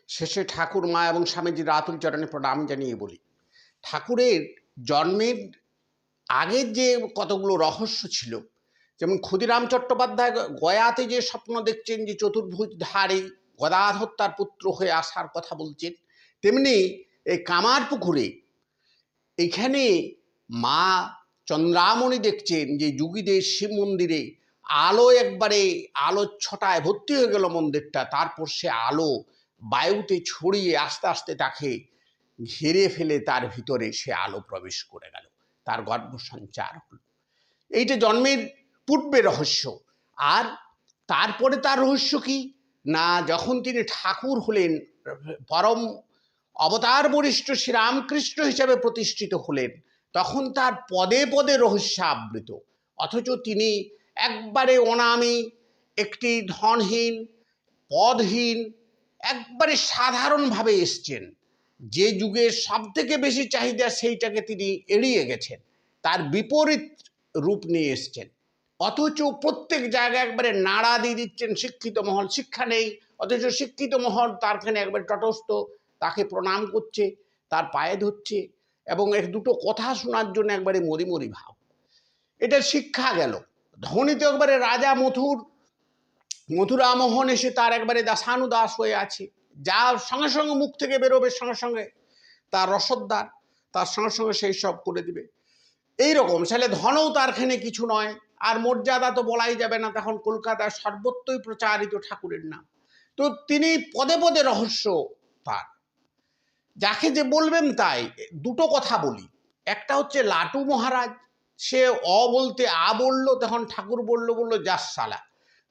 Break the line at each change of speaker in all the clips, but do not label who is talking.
শেষে ঠাকুর মা এবং স্বামীজির আতুল চরণে প্রণাম জানিয়ে বলি, ঠাকুরের জন্মের আগের যে কতগুলো রহস্য ছিল, যেমন ক্ষুদিরাম চট্টোপাধ্যায় গয়াতে যে স্বপ্ন দেখছেন যে চতুর্ভুজ ধারী গদাধর তার পুত্র হয়ে আসার কথা বলছেন, তেমনি এই কামারপুকুরে এখানে মা চন্দ্রামণি দেখছেন যে যুগীদের শিব মন্দিরে আলো একবারে আলোর ছটায় ভর্তি হয়ে গেল মন্দিরটা, তারপর সে আলো বায়ুতে ছড়িয়ে আস্তে আস্তে তাকে ঘিরে ফেলে তার ভিতরে সে আলো প্রবেশ করে গেল, তার গর্ভ সঞ্চার হল। এইটা জন্মের পূর্বে রহস্য। আর তারপরে তার রহস্য কি না, যখন তিনি ঠাকুর হলেন, পরম অবতার বরিষ্ঠ শ্রীরামকৃষ্ণ হিসাবে প্রতিষ্ঠিত হলেন, তখন তার পদে পদে রহস্য আবৃত। অথচ তিনি একবারে অনামী, একটি ধনহীন, পদহীন, একবারে সাধারণভাবে এসছেন। যে যুগের সব থেকে বেশি চাহিদা সেইটাকে তিনি এড়িয়ে গেছেন, তার বিপরীত রূপ নিয়ে এসছেন। অথচ প্রত্যেক জায়গায় একবারে নাড়া দিয়ে দিচ্ছেন শিক্ষিত মহল, শিক্ষা নেই, অথচ শিক্ষিত মহল তারখানে একবারে তটস্থ, তাকে প্রণাম করছে, তার পায়ে ধরছে এবং এক দুটো কথা শোনার জন্য একবারে মরি মরি ভাব। এটা শিক্ষা গেল। ধনী তো একবারে রাজা মথুরামোহন এসে তার একবারে দাসানুদাস হয়ে আছে, যা সঙ্গে সঙ্গে মুখ থেকে বেরোবে সঙ্গে সঙ্গে তার রসদদার, তার সঙ্গে সঙ্গে সেই সব করে দিবে। এইরকম ছেলে ধনও তারখানে কিছু নয়, আর মর্যাদা তো বলাই যাবে না, তখন কলকাতায় সর্বত্রই প্রচারিত ঠাকুরের নাম। তো তিনি পদে পদে রহস্য তার, যাকে যে বলবেন তাই। দুটো কথা বলি, একটা হচ্ছে লাটু মহারাজ, সে অ বলতে আ বললো, তখন ঠাকুর বললো যাস শালা,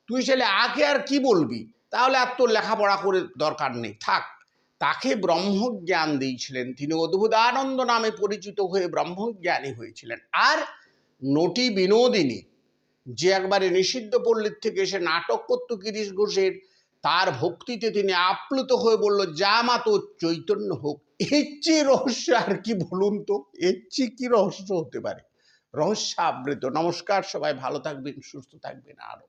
তুই ছেলে আকে আর কি বলবি, তাহলে আর তোর লেখাপড়া করে দরকার নেই, থাক। তাকে ব্রহ্মজ্ঞান দিয়েছিলেন, তিনি অদ্ভুতানন্দ নামে পরিচিত হয়ে ব্রহ্মজ্ঞানী হয়েছিলেন। আর নটি বিনোদিনী, যে একবারে নিষিদ্ধ পল্লীর থেকে এসে নাটক করত গিরিশ ঘোষের, তার ভক্তিতে তিনি আপ্লুত হয়ে বলল, যা মা তোর চৈতন্য হোক। এর চেয়ে রহস্য আর কি বলুন তো, এর চেয়ে কি রহস্য হতে পারে? রহস্য আবৃত। নমস্কার, সবাই ভালো থাকবেন, সুস্থ থাকবেন। আরো